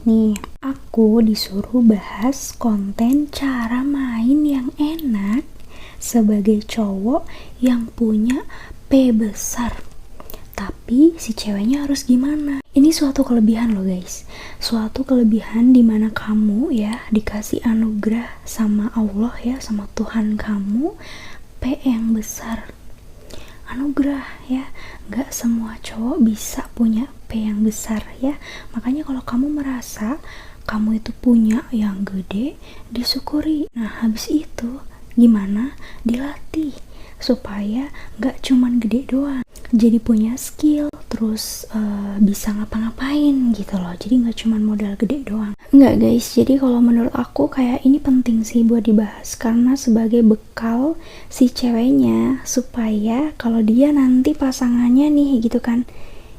Nih, aku disuruh bahas konten cara main yang enak sebagai cowok yang punya P besar. Tapi si ceweknya harus gimana? Ini suatu kelebihan loh guys. Suatu kelebihan dimana kamu ya dikasih anugerah sama Allah ya, sama Tuhan kamu P yang besar. Anugerah ya, nggak semua cowok bisa punya P yang besar ya. Makanya kalau kamu merasa kamu itu punya yang gede, disyukuri. Nah habis itu gimana? Dilatih supaya nggak cuman gede doang, jadi punya skill, terus bisa ngapa-ngapain gitu loh. Jadi nggak cuman modal gede doang. Nggak guys, jadi kalau menurut aku kayak ini penting sih buat dibahas, karena sebagai bekal si ceweknya supaya kalau dia nanti pasangannya nih gitu kan,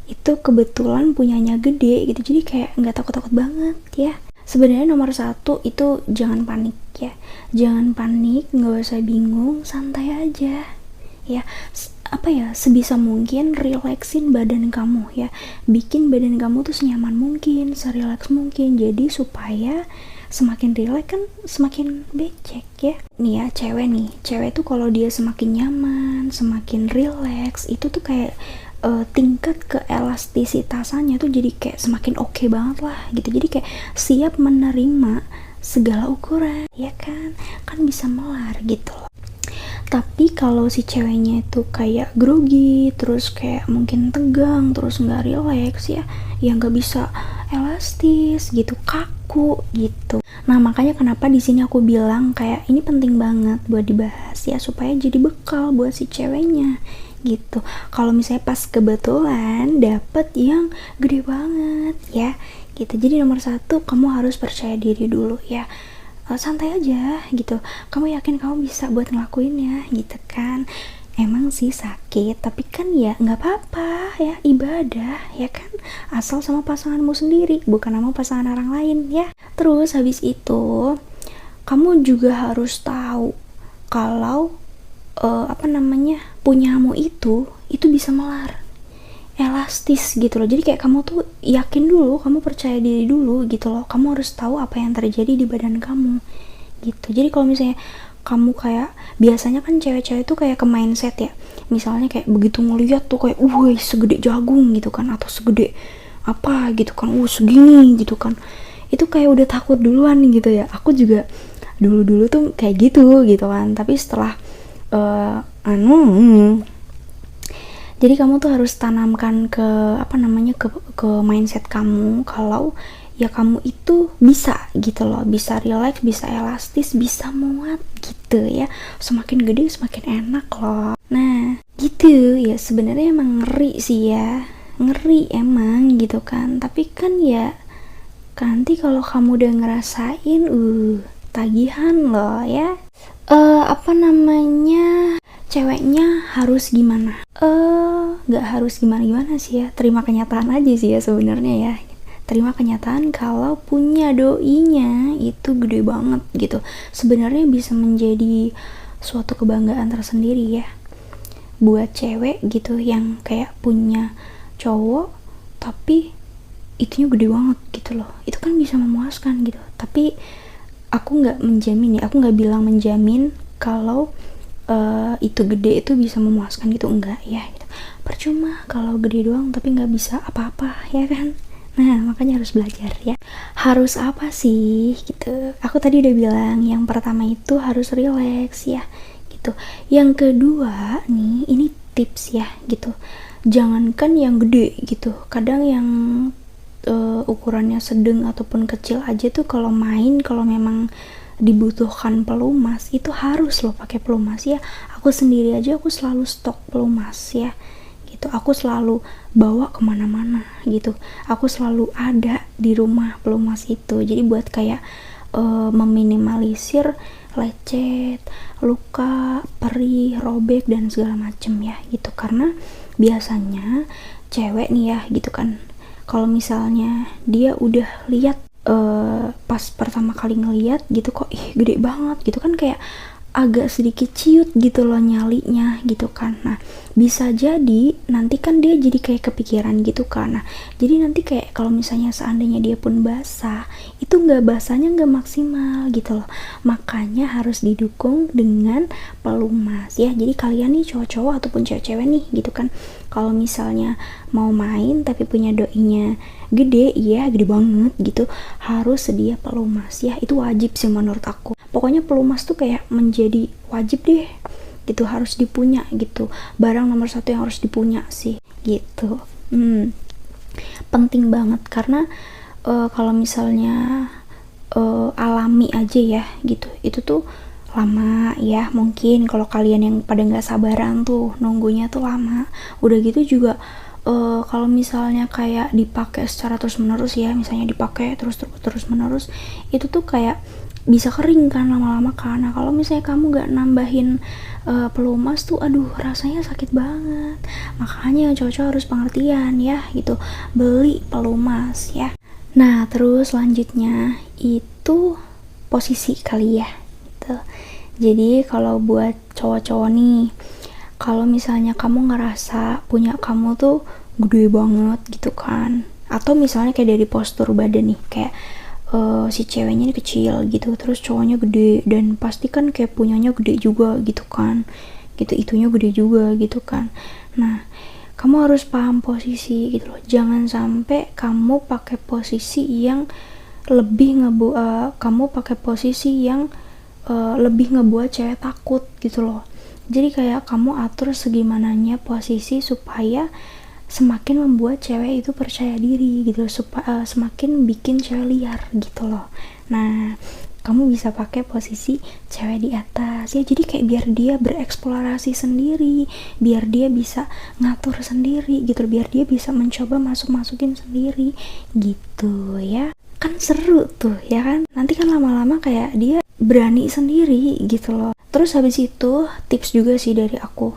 itu kebetulan punyanya gede gitu, jadi kayak nggak takut-takut banget ya. Sebenarnya nomor satu itu jangan panik ya, jangan panik, nggak usah bingung, santai aja ya. Apa ya, sebisa mungkin relaxin badan kamu ya, bikin badan kamu tuh senyaman mungkin, serelax mungkin, jadi supaya semakin relax kan semakin becek ya. Nih ya, cewek tuh kalau dia semakin nyaman, semakin relax, itu tuh kayak tingkat keelastisitasannya tuh jadi kayak semakin oke banget lah gitu. Jadi kayak siap menerima segala ukuran ya kan bisa melar gitu loh. Tapi kalau si ceweknya itu kayak grogi, terus kayak mungkin tegang, terus nggak relax ya, nggak bisa elastis gitu, kaku gitu. Nah makanya kenapa di sini aku bilang kayak ini penting banget buat dibahas ya, supaya jadi bekal buat si ceweknya gitu. Kalau misalnya pas kebetulan dapet yang gede banget ya gitu, jadi nomor satu kamu harus percaya diri dulu ya. Santai aja gitu, kamu yakin kamu bisa buat ngelakuinnya gitu kan. Emang sih sakit, tapi kan ya nggak apa-apa ya, ibadah ya kan, asal sama pasanganmu sendiri, bukan sama pasangan orang lain ya. Terus habis itu kamu juga harus tahu kalau punyamu itu bisa melar, elastis gitu loh. Jadi kayak kamu tuh yakin dulu, kamu percaya diri dulu gitu loh. Kamu harus tahu apa yang terjadi di badan kamu gitu. Jadi kalau misalnya kamu kayak biasanya kan cewek-cewek tuh kayak ke mindset ya, misalnya kayak begitu ngeliat tuh kayak wih segede jagung gitu kan, atau segede apa gitu kan, segini gitu kan, itu kayak udah takut duluan gitu ya. Aku juga dulu tuh kayak gitu kan, tapi setelah jadi kamu tuh harus tanamkan ke ke mindset kamu kalau ya kamu itu bisa gitu loh, bisa relax, bisa elastis, bisa muat gitu ya. Semakin gede semakin enak loh. Nah gitu ya, sebenarnya emang ngeri sih ya, ngeri emang gitu kan. Tapi kan ya nanti kalau kamu udah ngerasain tagihan loh ya. Ceweknya harus gimana? Gak harus gimana sih ya, terima kenyataan aja sih ya sebenarnya ya. Terima kenyataan kalau punya doinya itu gede banget gitu. Sebenarnya bisa menjadi suatu kebanggaan tersendiri ya buat cewek gitu, yang kayak punya cowok tapi itunya gede banget gitu loh. Itu kan bisa memuaskan gitu. Tapi aku nggak menjamin ya, aku nggak bilang menjamin kalau itu gede itu bisa memuaskan gitu, enggak ya gitu. Percuma kalau gede doang tapi nggak bisa apa-apa ya kan. Nah makanya harus belajar ya. Harus apa sih gitu, aku tadi udah bilang yang pertama itu harus relax ya gitu. Yang kedua nih, ini tips ya gitu, jangankan yang gede gitu, kadang yang ukurannya sedang ataupun kecil aja tuh kalau main, kalau memang dibutuhkan pelumas itu harus loh pakai pelumas ya. Aku sendiri aja aku selalu stok pelumas ya gitu, aku selalu bawa kemana-mana gitu, aku selalu ada di rumah pelumas itu. Jadi buat kayak meminimalisir lecet, luka, perih, robek dan segala macem ya gitu. Karena biasanya cewek nih ya gitu kan, kalau misalnya dia udah lihat pas pertama kali ngeliat gitu kok gede banget gitu kan, kayak agak sedikit ciut gitu loh nyalinya gitu kan. Nah bisa jadi nanti kan dia jadi kayak kepikiran gitu kan. Nah jadi nanti kayak kalau misalnya seandainya dia pun basah, itu basahnya nggak maksimal gitu loh. Makanya harus didukung dengan pelumas ya. Jadi kalian nih cowok-cowok ataupun cewek-cewek nih gitu kan, kalau misalnya mau main tapi punya doinya gede, ya gede banget gitu, harus sedia pelumas ya. Itu wajib sih menurut aku. Pokoknya pelumas tuh kayak menjadi wajib deh gitu, harus dipunya gitu, barang nomor satu yang harus dipunya sih gitu. Penting banget karena kalau misalnya alami aja ya gitu, itu tuh lama ya. Mungkin kalau kalian yang pada nggak sabaran tuh nunggunya tuh lama. Udah gitu juga kalau misalnya kayak dipakai secara terus menerus ya, misalnya dipakai terus menerus, itu tuh kayak bisa kering kan lama-lama kan. Nah kalau misalnya kamu gak nambahin pelumas tuh aduh rasanya sakit banget. Makanya cowok-cowok harus pengertian ya gitu, beli pelumas ya. Nah terus selanjutnya itu posisi kali ya gitu. Jadi kalau buat cowok-cowok nih, kalau misalnya kamu ngerasa punya kamu tuh gede banget gitu kan, atau misalnya kayak dari postur badan nih, kayak si ceweknya ini kecil gitu, terus cowoknya gede, dan pasti kan kayak punyanya gede juga gitu kan, gitu itunya gede juga gitu kan. Nah kamu harus paham posisi gitu loh, jangan sampai kamu pakai posisi yang kamu pakai posisi yang lebih ngebuat cewek takut gitu loh. Jadi kayak kamu atur segimananya posisi supaya semakin membuat cewek itu percaya diri gitu, semakin bikin cewek liar gitu loh. Nah kamu bisa pakai posisi cewek di atas ya, jadi kayak biar dia bereksplorasi sendiri, biar dia bisa ngatur sendiri gitu, biar dia bisa mencoba masukin sendiri gitu ya. Kan seru tuh ya kan, nanti kan lama-lama kayak dia berani sendiri gitu loh. Terus habis itu tips juga sih dari aku,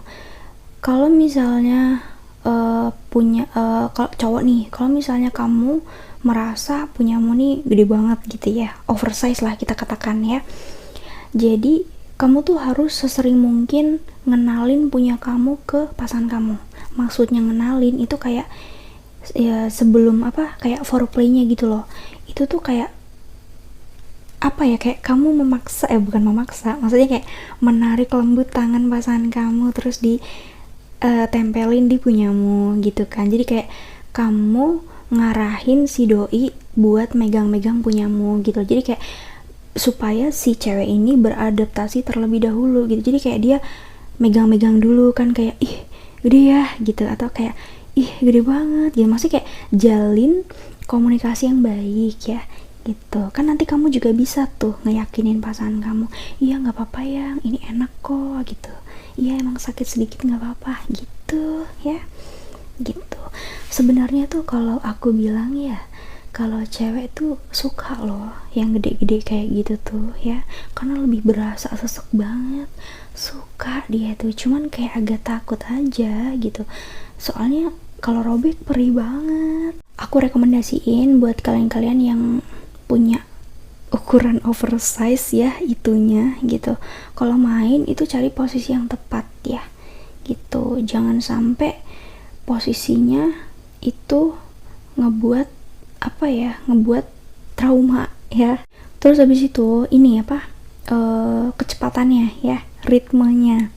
kalau misalnya kalau cowok nih, kalau misalnya kamu merasa punyamu nih gede banget gitu ya, oversize lah kita katakan ya, jadi kamu tuh harus sesering mungkin ngenalin punya kamu ke pasangan kamu. Maksudnya ngenalin itu kayak ya sebelum kayak foreplaynya gitu loh. Itu tuh kayak kayak kamu bukan memaksa, maksudnya kayak menarik lembut tangan pasangan kamu terus di tempelin di punyamu gitu kan. Jadi kayak kamu ngarahin si doi buat megang-megang punyamu gitu. Jadi kayak supaya si cewek ini beradaptasi terlebih dahulu gitu. Jadi kayak dia megang-megang dulu kan, kayak ih gede ya gitu, atau kayak ih gede banget gitu. Maksudnya kayak jalin komunikasi yang baik ya gitu kan. Nanti kamu juga bisa tuh ngeyakinin pasangan kamu, iya nggak apa-apa yang ini enak kok gitu, iya emang sakit sedikit nggak apa-apa gitu ya gitu. Sebenarnya tuh kalau aku bilang ya, kalau cewek tuh suka loh yang gede-gede kayak gitu tuh ya, karena lebih berasa sesek banget, suka dia tuh, cuman kayak agak takut aja gitu, soalnya kalau robek perih banget. Aku rekomendasiin buat kalian-kalian yang punya ukuran oversize ya itunya gitu, kalau main itu cari posisi yang tepat ya gitu, jangan sampai posisinya itu ngebuat ngebuat trauma ya. Terus habis itu ini kecepatannya ya, ritmenya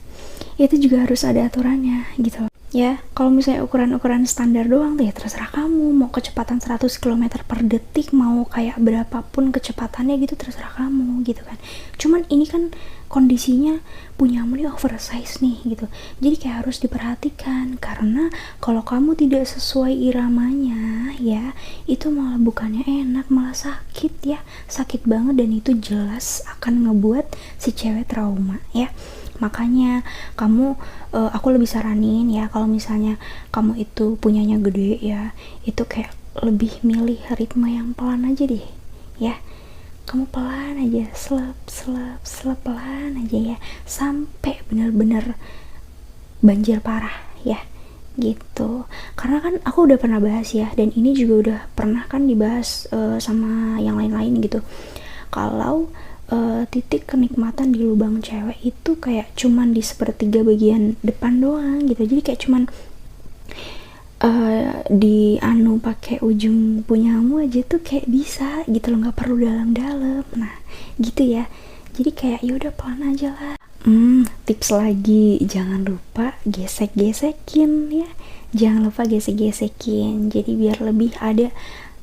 itu juga harus ada aturannya gitu ya. Kalau misalnya ukuran standar doang tuh ya terserah kamu mau kecepatan 100 km per detik, mau kayak berapapun kecepatannya gitu terserah kamu gitu kan. Cuman ini kan kondisinya punyamu nih oversize nih gitu, jadi kayak harus diperhatikan, karena kalau kamu tidak sesuai iramanya ya itu malah bukannya enak, malah sakit ya, sakit banget, dan itu jelas akan ngebuat si cewek trauma ya. Makanya aku lebih saranin ya, kalau misalnya kamu itu punyanya gede ya, itu kayak lebih milih ritme yang pelan aja deh ya. Kamu pelan aja, slap pelan aja ya, sampai bener-bener banjir parah ya gitu. Karena kan aku udah pernah bahas ya, dan ini juga udah pernah kan dibahas sama yang lain-lain gitu. Kalau titik kenikmatan di lubang cewek itu kayak cuman di sepertiga bagian depan doang gitu. Jadi kayak cuman di pakai ujung punyamu aja tuh kayak bisa gitu loh, nggak perlu dalam-dalam. Nah gitu ya, jadi kayak ya udah pelan aja lah. Tips lagi, jangan lupa gesek-gesekin ya, jangan lupa gesek-gesekin, jadi biar lebih ada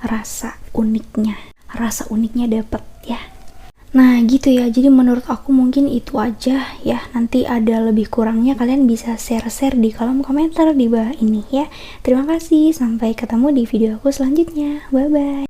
rasa uniknya dapet ya. Nah gitu ya, jadi menurut aku mungkin itu aja ya. Nanti ada lebih kurangnya kalian bisa share-share di kolom komentar di bawah ini ya. Terima kasih, sampai ketemu di video aku selanjutnya, bye bye.